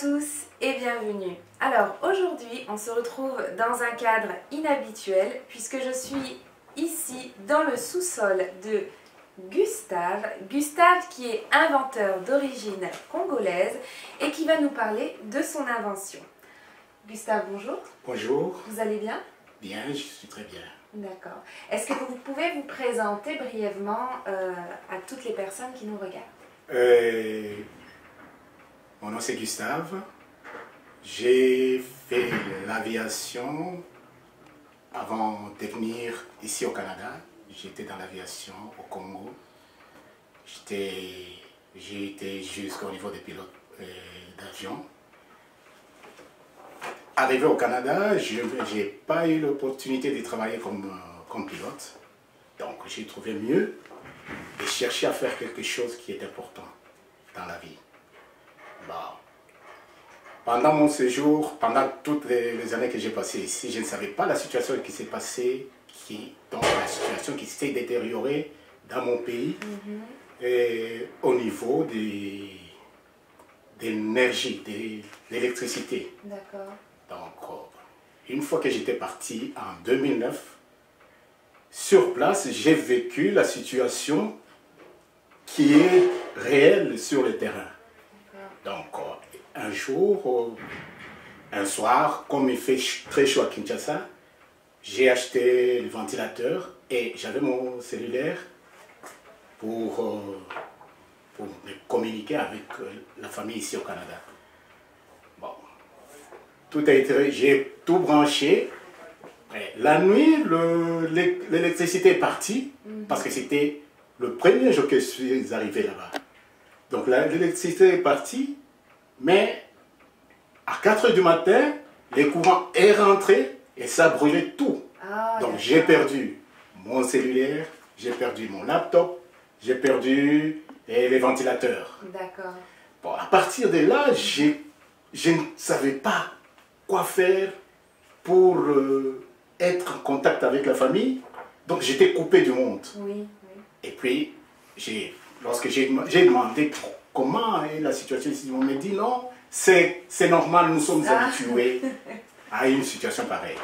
tous et bienvenue. Alors aujourd'hui on se retrouve dans un cadre inhabituel puisque je suis ici dans le sous-sol de Gustave. Gustave qui est inventeur d'origine congolaise et qui va nous parler de son invention. Gustave, bonjour. Bonjour. Vous allez bien? Bien, je suis très bien. D'accord. Est-ce que vous pouvez vous présenter brièvement à toutes les personnes qui nous regardent? Mon nom c'est Gustave. J'ai fait l'aviation avant de venir ici au Canada. J'étais dans l'aviation au Congo. J'ai été jusqu'au niveau des pilotes d'avion. Arrivé au Canada, je n'ai pas eu l'opportunité de travailler comme pilote. Donc j'ai trouvé mieux de chercher à faire quelque chose qui est important dans la vie. Bon. Pendant mon séjour, pendant toutes les années que j'ai passées ici, je ne savais pas la situation qui s'est passée, donc la situation qui s'est détériorée dans mon pays et au niveau de l'énergie, de l'électricité. D'accord. Donc, une fois que j'étais parti en 2009, sur place, j'ai vécu la situation qui est réelle sur le terrain. Donc, un jour, un soir, comme il fait très chaud à Kinshasa, j'ai acheté le ventilateur et j'avais mon cellulaire pour me communiquer avec la famille ici au Canada. Bon, j'ai tout branché. La nuit, l'électricité est partie parce que c'était le premier jour que je suis arrivé là-bas. Donc l'électricité est partie, mais à 4 h du matin, le courant est rentré et ça brûlait tout. Donc j'ai perdu mon cellulaire, j'ai perdu mon laptop, j'ai perdu les ventilateurs. D'accord. Bon, à partir de là, je ne savais pas quoi faire pour être en contact avec la famille. Donc j'étais coupé du monde. Oui, oui. Et puis, lorsque j'ai demandé comment est la situation ici, on m'a dit non, c'est normal, nous sommes habitués à une situation pareille.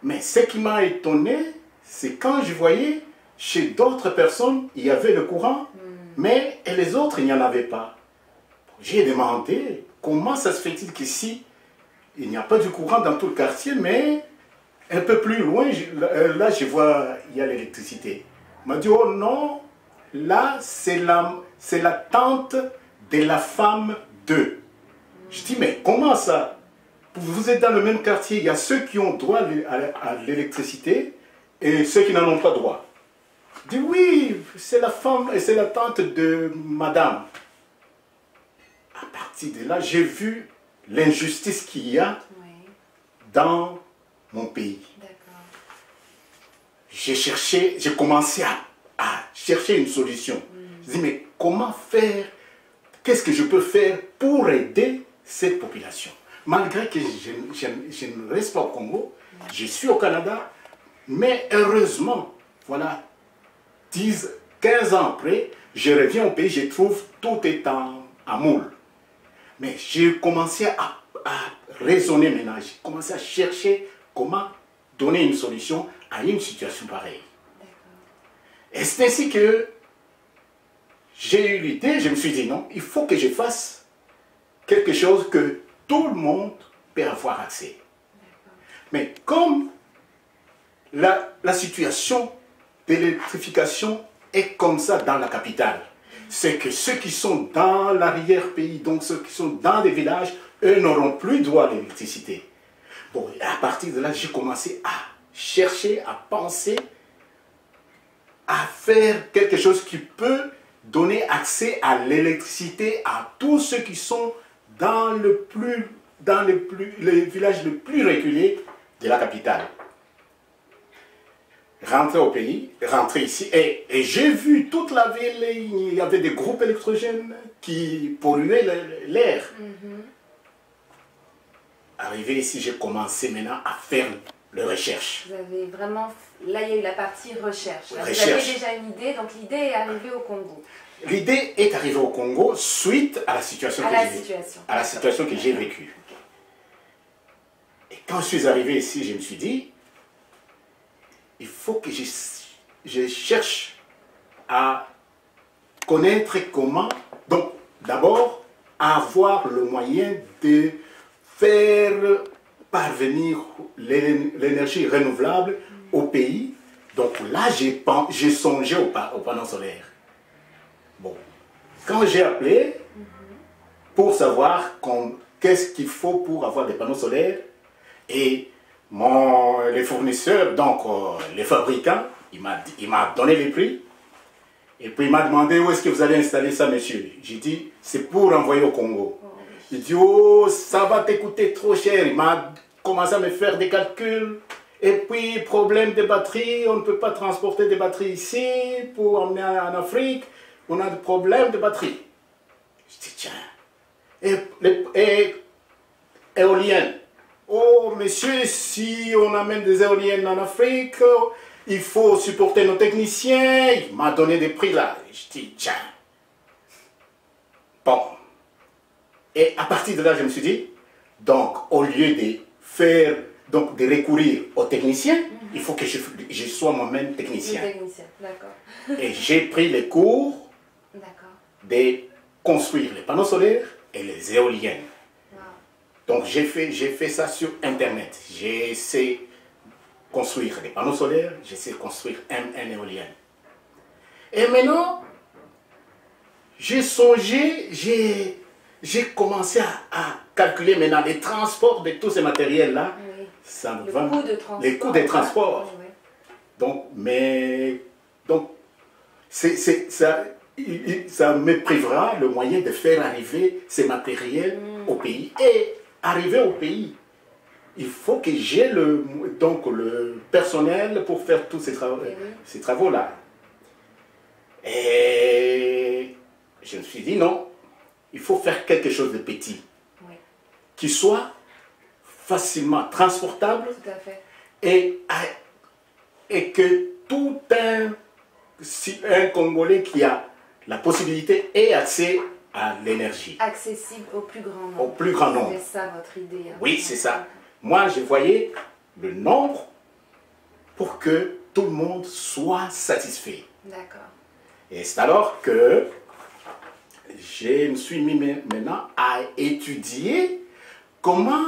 Mais ce qui m'a étonné, c'est quand je voyais chez d'autres personnes, il y avait le courant, mais les autres, il n'y en avait pas. J'ai demandé comment ça se fait-il qu'ici, il n'y a pas du courant dans tout le quartier, mais un peu plus loin, là je vois, il y a l'électricité. Il m'a dit, oh non, là c'est la tante de la femme d'eux. Je dis, mais comment ça? Vous êtes dans le même quartier, il y a ceux qui ont droit à l'électricité et ceux qui n'en ont pas droit. Je dis, oui, c'est la femme et c'est la tante de madame. À partir de là, j'ai vu l'injustice qu'il y a dans mon pays. J'ai commencé à chercher une solution. Je dis, mais comment faire? Qu'est-ce que je peux faire pour aider cette population? Malgré que je ne reste pas au Congo, je suis au Canada, mais heureusement, voilà, 15 ans après, je reviens au pays, je trouve tout est en moule. Mais j'ai commencé à raisonner maintenant, j'ai commencé à chercher comment donner une solution à une situation pareille. Et c'est ainsi que j'ai eu l'idée, je me suis dit non, il faut que je fasse quelque chose que tout le monde peut avoir accès. Mais comme la situation d'électrification est comme ça dans la capitale, c'est que ceux qui sont dans l'arrière-pays, donc ceux qui sont dans les villages, eux n'auront plus droit à l'électricité. Bon, et à partir de là, j'ai commencé à chercher, à penser, à faire quelque chose qui peut donner accès à l'électricité à tous ceux qui sont dans les villages les plus reculés de la capitale. Rentrer au pays, rentrer ici, et j'ai vu toute la ville, il y avait des groupes électrogènes qui polluaient l'air. Arrivé ici, j'ai commencé maintenant à faire les recherches. Vous avez vraiment, là il y a eu la partie recherche. Là, Recherche. vous avez déjà une idée, donc l'idée est arrivée au Congo. L'idée est arrivée au Congo suite à la situation que j'ai vécue. Et quand je suis arrivé ici, je me suis dit, il faut que je cherche à connaître comment, donc d'abord, avoir le moyen de faire parvenir l'énergie renouvelable au pays. Donc là, j'ai songé au panneau solaire. Bon, quand j'ai appelé pour savoir qu'est-ce qu'il faut pour avoir des panneaux solaires, et les fournisseurs, donc les fabricants, il m'a donné les prix. Et puis il m'a demandé où est-ce que vous allez installer ça, monsieur. J'ai dit, c'est pour envoyer au Congo. Il dit, oh, ça va te coûter trop cher. Il m'a commencé à me faire des calculs. Et puis, problème de batterie, on ne peut pas transporter des batteries ici pour emmener en Afrique. On a des problèmes de batterie. Je dis, tiens. Et éoliennes. Oh, monsieur, si on amène des éoliennes en Afrique, il faut supporter nos techniciens. Il m'a donné des prix là. Je dis, tiens. Bon. Et à partir de là, je me suis dit, donc, au lieu de faire, donc, de recourir aux techniciens, il faut que je sois moi-même technicien. Et j'ai pris les cours de construire les panneaux solaires et les éoliennes. Donc, j'ai fait ça sur Internet. J'ai essayé construire des panneaux solaires, j'essaie de construire un éolien. Et maintenant, j'ai songé, j'ai commencé à calculer maintenant les transports de tous ces matériels-là. Oui. Les coûts de transport. Oui. Donc, ça me privera le moyen de faire arriver ces matériels au pays. Et arriver au pays, il faut que j'ai le personnel pour faire tous ces travaux-là. Et je me suis dit non, il faut faire quelque chose de petit, qui soit facilement transportable. Tout à fait. Et que tout un Congolais qui a la possibilité ait accès à l'énergie. Accessible au plus grand nombre. Au plus grand nombre. C'est ça votre idée. Hein. Oui, c'est ça. Moi, je voyais le nombre pour que tout le monde soit satisfait. D'accord. Et c'est alors que je me suis mis maintenant à étudier comment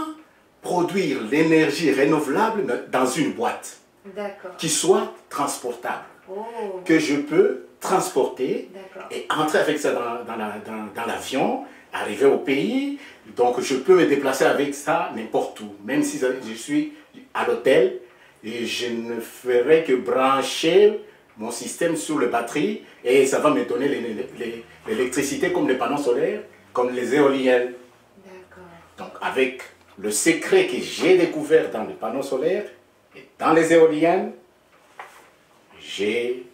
produire l'énergie renouvelable dans une boîte qui soit transportable, que je peux transporter et entrer avec ça dans l'avion, arriver au pays. Donc je peux me déplacer avec ça n'importe où, même si je suis à l'hôtel, et je ne ferai que brancher mon système sur les batteries et ça va me donner l'électricité comme les panneaux solaires, comme les éoliennes. Donc avec le secret que j'ai découvert dans les panneaux solaires et dans les éoliennes, j'ai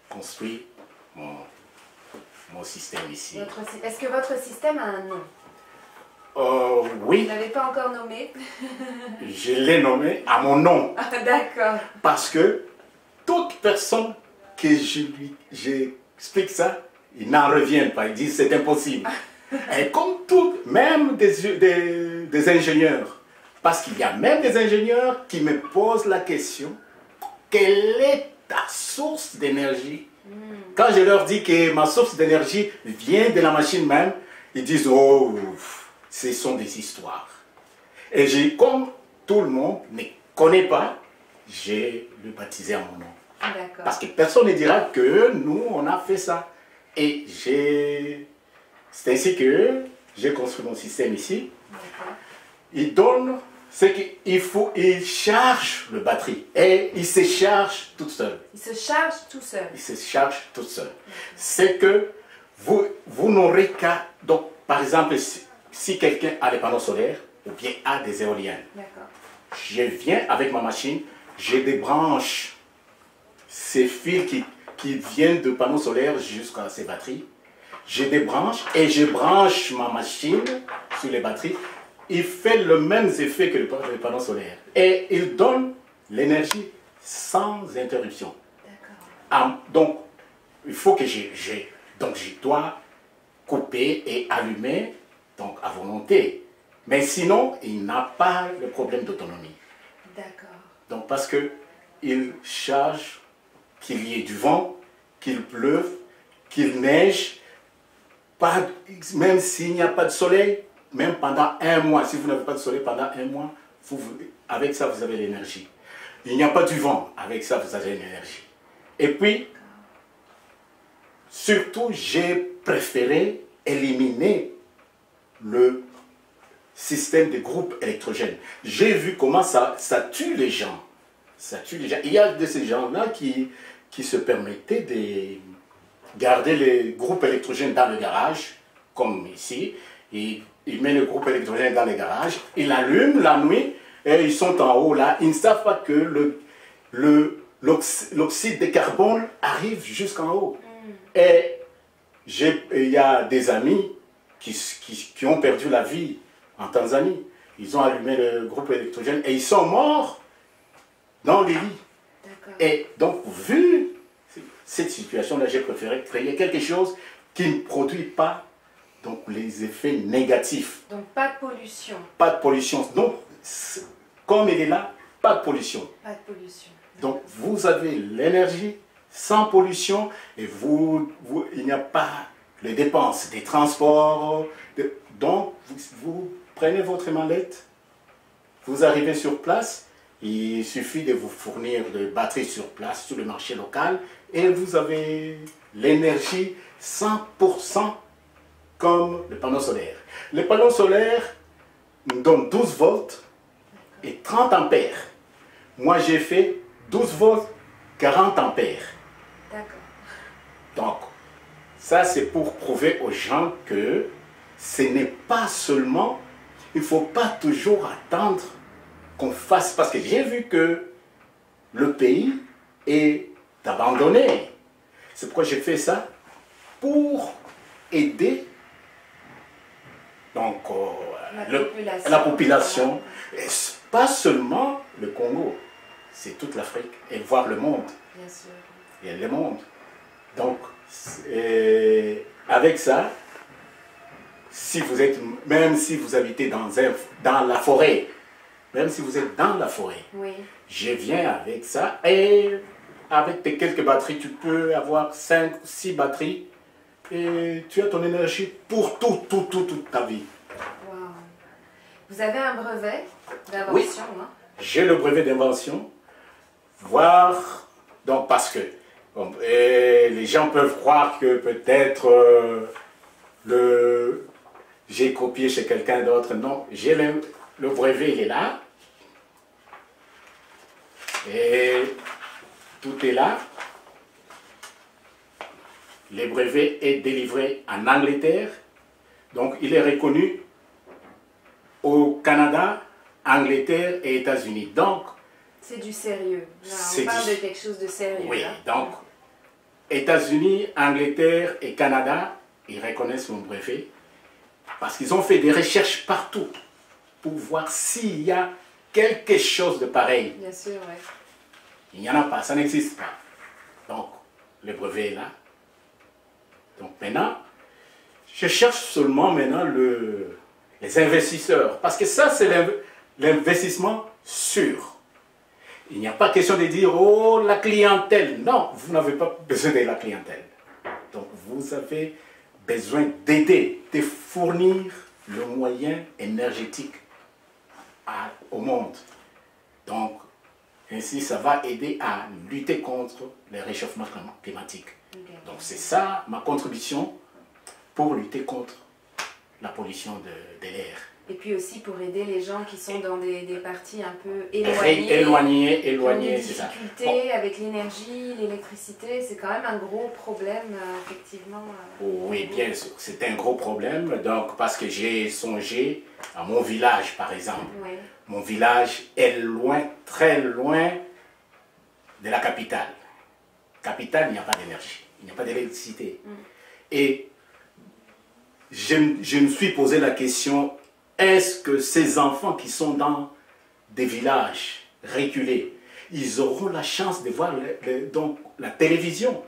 construit mon système ici. Est-ce que votre système a un nom? Oui. Vous ne l'avez pas encore nommé? Je l'ai nommé à mon nom. D'accord. Parce que toute personne que j'explique ça, ils n'en reviennent pas. Ils disent c'est impossible. Et comme tout, même des ingénieurs, parce qu'il y a même des ingénieurs qui me posent la question, quelle est ta source d'énergie? Quand je leur dis que ma source d'énergie vient de la machine même, ils disent oh, ce sont des histoires. Et comme tout le monde ne connaît pas, j'ai le baptisé à mon nom. Parce que personne ne dira que nous, on a fait ça. Et c'est ainsi que j'ai construit mon système ici. Il donne ce qu'il faut, il charge le batterie et il se charge tout seul. Il se charge tout seul. Il se charge tout seul. C'est que vous n'aurez qu'à, donc par exemple, si quelqu'un a des panneaux solaires ou bien a des éoliennes, je viens avec ma machine, je débranche ces fils qui viennent de panneaux solaires jusqu'à ces batteries. Je débranche et je branche ma machine sur les batteries. Il fait le même effet que le panneau solaire. Et il donne l'énergie sans interruption. Donc, il faut que j'ai Donc je dois couper et allumer donc à volonté. Mais sinon, il n'a pas le problème d'autonomie. D'accord. Donc parce que il charge qu'il y ait du vent, qu'il pleuve, qu'il neige, pas, même s'il n'y a pas de soleil, même pendant un mois, si vous n'avez pas de soleil pendant un mois, avec ça vous avez l'énergie. Il n'y a pas du vent, avec ça vous avez l'énergie. Et puis, surtout, j'ai préféré éliminer le système de groupes électrogènes. J'ai vu comment ça tue les gens. Ça tue les gens. Il y a de ces gens-là qui se permettaient de garder les groupes électrogènes dans le garage, comme ici. Ils mettent le groupe électrogène dans le garage, ils l'allument la nuit, et ils sont en haut là. Ils ne savent pas que l'oxyde de carbone arrive jusqu'en haut. Et il y a des amis qui ont perdu la vie en Tanzanie. Ils ont allumé le groupe électrogène et ils sont morts dans les lits. Et donc, vu cette situation-là, j'ai préféré créer quelque chose qui ne produit pas donc, les effets négatifs. Donc, pas de pollution. Pas de pollution. Donc, comme il est là, pas de pollution. Pas de pollution. Donc, vous avez l'énergie sans pollution et il n'y a pas les dépenses des transports. Donc, vous prenez votre mallette, vous arrivez sur place, il suffit de vous fournir de batteries sur place, sur le marché local, et vous avez l'énergie 100% comme le panneau solaire. Le panneau solaire nous donne 12 volts et 30 ampères. Moi, j'ai fait 12 volts, 40 ampères. D'accord. Donc, ça, c'est pour prouver aux gens que ce n'est pas seulement, il ne faut pas toujours attendre qu'on fasse, parce que j'ai vu que le pays est abandonné. C'est pourquoi j'ai fait ça, pour aider donc, la population. Et pas seulement le Congo, c'est toute l'Afrique, et voir le monde. Bien sûr. Et le monde. Donc, avec ça, si vous êtes, même si vous habitez dans la forêt, même si vous êtes dans la forêt, oui. Je viens avec ça, et avec tes quelques batteries, tu peux avoir 5 ou 6 batteries, et tu as ton énergie pour toute ta vie. Wow. Vous avez un brevet d'invention, oui. Hein? J'ai le brevet d'invention, voire, donc parce que les gens peuvent croire que peut-être j'ai copié chez quelqu'un d'autre. Non, j'ai le brevet, il est là. Et tout est là. Le brevet est délivré en Angleterre. Donc, il est reconnu au Canada, Angleterre et États-Unis. Donc, c'est du sérieux. Là, on parle de quelque chose de sérieux. Oui, là. donc, États-Unis, Angleterre et Canada, ils reconnaissent mon brevet parce qu'ils ont fait des recherches partout pour voir s'il y a quelque chose de pareil. Bien sûr, oui. Il n'y en a pas, ça n'existe pas. Donc, le brevet est là. Donc maintenant, je cherche seulement maintenant les investisseurs. Parce que ça, c'est l'investissement sûr. Il n'y a pas question de dire, oh, la clientèle. Non, vous n'avez pas besoin de la clientèle. Donc, vous avez besoin d'aider, de fournir le moyen énergétique au monde. Donc, ainsi, ça va aider à lutter contre le réchauffement climatique. Okay. Donc, c'est ça ma contribution pour lutter contre la pollution de l'air. Et puis aussi pour aider les gens qui sont dans des parties un peu éloignées. Éloignées, c'est ça. Des difficultés avec l'énergie, l'électricité, c'est quand même un gros problème, effectivement. Oui, bien sûr, c'est un gros problème. Donc, parce que j'ai songé à mon village, par exemple. Oui. Mon village est loin, très loin de la capitale. Capitale, il n'y a pas d'énergie, il n'y a pas d'électricité. Et je me suis posé la question, est-ce que ces enfants qui sont dans des villages reculés, ils auront la chance de voir donc, la télévision?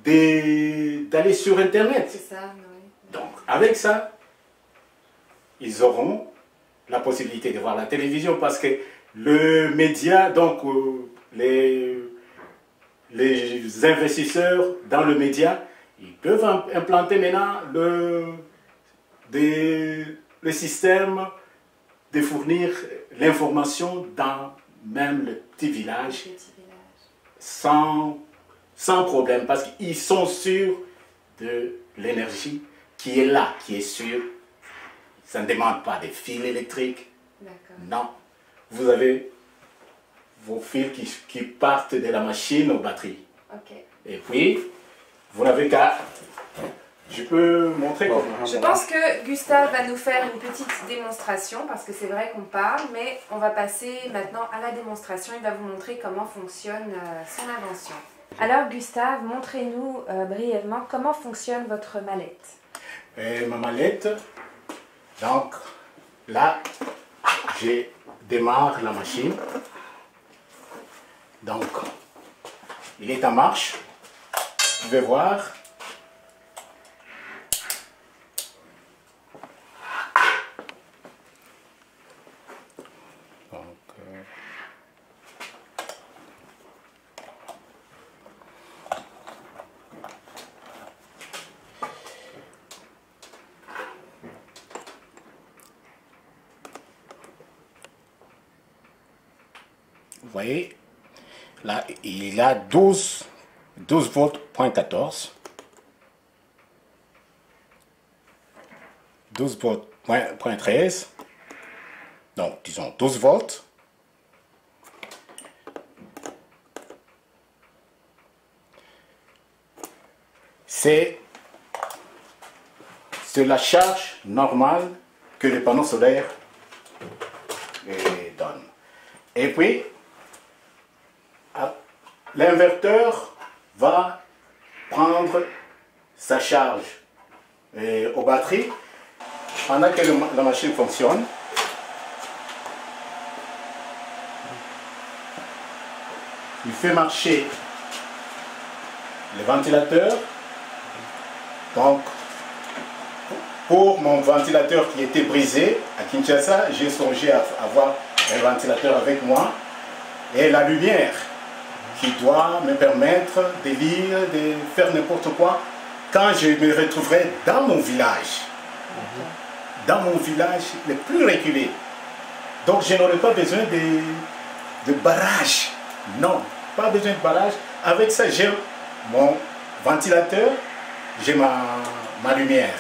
d'aller sur Internet. C'est ça, oui. Donc, avec ça, ils auront la possibilité de voir la télévision parce que le média, donc les investisseurs dans le média, ils peuvent implanter maintenant le système de fournir l'information dans même le petit village sans problème parce qu'ils sont sûrs de l'énergie qui est là, qui est sûre. Ça ne demande pas des fils électriques. Non. Vous avez vos fils qui partent de la machine aux batteries. Okay. Et puis, vous n'avez qu'à... Je peux montrer comment... Je pense que Gustave va nous faire une petite démonstration parce que c'est vrai qu'on parle, mais on va passer maintenant à la démonstration. Il va vous montrer comment fonctionne son invention. Alors Gustave, montrez-nous brièvement comment fonctionne votre mallette. Ma mallette, donc là, je démarre la machine. Donc, il est en marche. Vous pouvez voir. Vous voyez, là, il a 12 volts, point 14. 12 volts, point 13. Donc, disons 12 volts. C'est la charge normale que les panneaux solaires donnent. Et puis, l'inverteur va prendre sa charge aux batteries pendant que la machine fonctionne. Il fait marcher le ventilateur. Donc, pour mon ventilateur qui était brisé à Kinshasa, j'ai songé à avoir un ventilateur avec moi et la lumière qui doit me permettre de lire, de faire n'importe quoi quand je me retrouverai dans mon village. Dans mon village le plus reculé. Donc je n'aurai pas besoin de barrage. Non, pas besoin de barrage. Avec ça, j'ai mon ventilateur, j'ai ma lumière.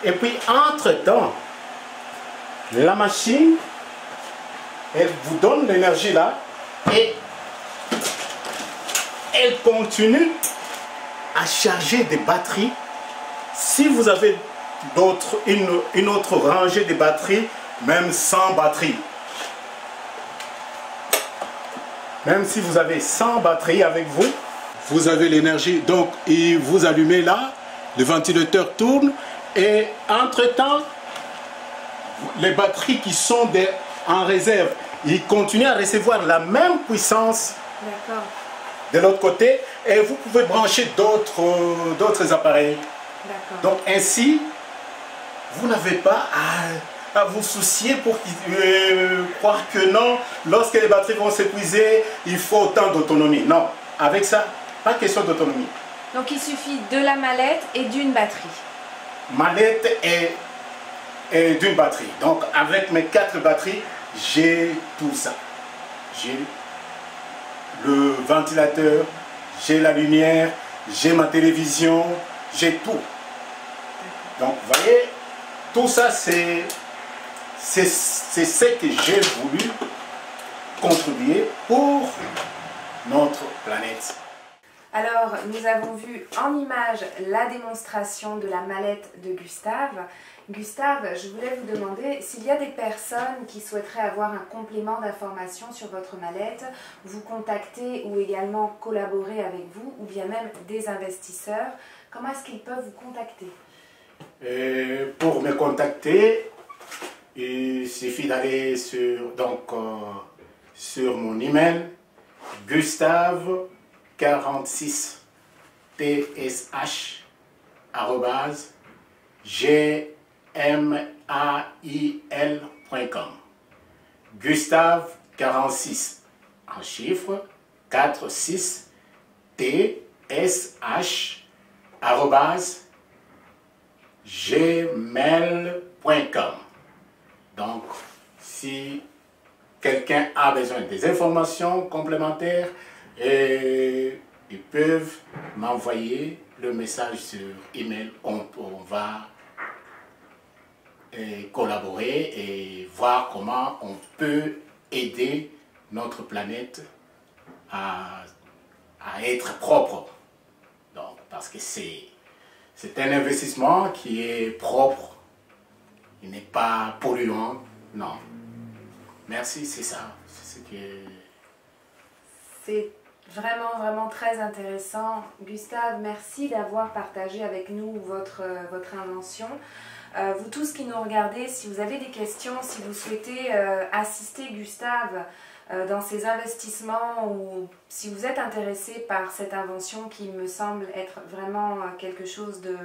Et puis, entre-temps, la machine, elle vous donne l'énergie là et elle continue à charger des batteries. Si vous avez une autre rangée de batteries, même sans batterie, même si vous avez 100 batteries avec vous, vous avez l'énergie. Donc, vous allumez là, le ventilateur tourne et entre-temps, les batteries qui sont en réserve, ils continuent à recevoir la même puissance de l'autre côté et vous pouvez brancher d'autres appareils. Donc ainsi, vous n'avez pas à vous soucier pour croire que non, lorsque les batteries vont s'épuiser, il faut autant d'autonomie. Non, avec ça, pas question d'autonomie. Donc il suffit de la mallette et d'une batterie. Mallette et d'une batterie. Donc avec mes 4 batteries, j'ai tout ça. J'ai le ventilateur, j'ai la lumière, j'ai ma télévision, j'ai tout. Donc vous voyez, tout ça c'est ce que j'ai voulu contribuer pour notre planète. Alors, nous avons vu en image la démonstration de la mallette de Gustave. Gustave, je voulais vous demander s'il y a des personnes qui souhaiteraient avoir un complément d'information sur votre mallette, vous contacter ou également collaborer avec vous, ou bien même des investisseurs, comment est-ce qu'ils peuvent vous contacter? Pour me contacter, il suffit d'aller sur mon email Gustave 46 tsh@gmail.com. Gustave 46 en chiffres 46 tsh@gmail.com. Donc, si quelqu'un a besoin des informations complémentaires, ils peuvent m'envoyer le message sur email. On va collaborer et voir comment on peut aider notre planète à être propre. Donc, parce que c'est un investissement qui est propre, il n'est pas polluant, non. Merci, c'est ça. C'est vraiment, vraiment très intéressant. Gustave, merci d'avoir partagé avec nous votre invention. Vous tous qui nous regardez, si vous avez des questions, si vous souhaitez assister Gustave dans ses investissements ou si vous êtes intéressé par cette invention qui me semble être vraiment quelque chose de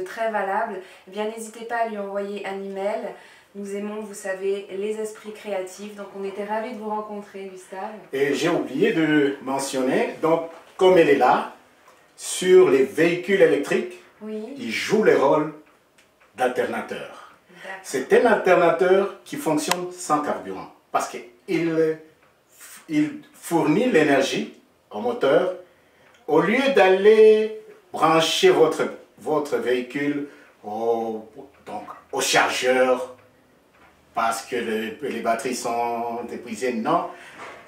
très valable, eh bien n'hésitez pas à lui envoyer un email. Nous aimons, vous savez, les esprits créatifs, donc on était ravis de vous rencontrer, Gustave. Et j'ai oublié de mentionner, donc comme elle est là, sur les véhicules électriques, oui, il joue le rôle d'alternateur. C'est un alternateur qui fonctionne sans carburant, parce qu'il fournit l'énergie au moteur. Au lieu d'aller brancher votre véhicule au chargeur, parce que les batteries sont épuisées, non.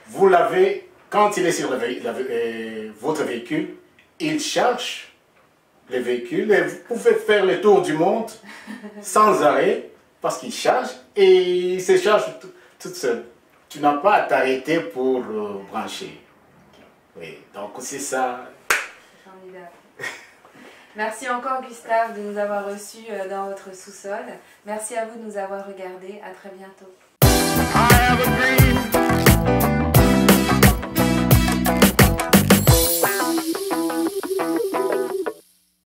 Vous l'avez, quand il est sur votre véhicule, il charge le véhicule et vous pouvez faire le tour du monde sans arrêt parce qu'il charge et il se charge tout seul. Tu n'as pas à t'arrêter pour brancher. Oui, donc c'est ça. Formidable. Merci encore Gustave de nous avoir reçus dans votre sous-sol. Merci à vous de nous avoir regardés. À très bientôt.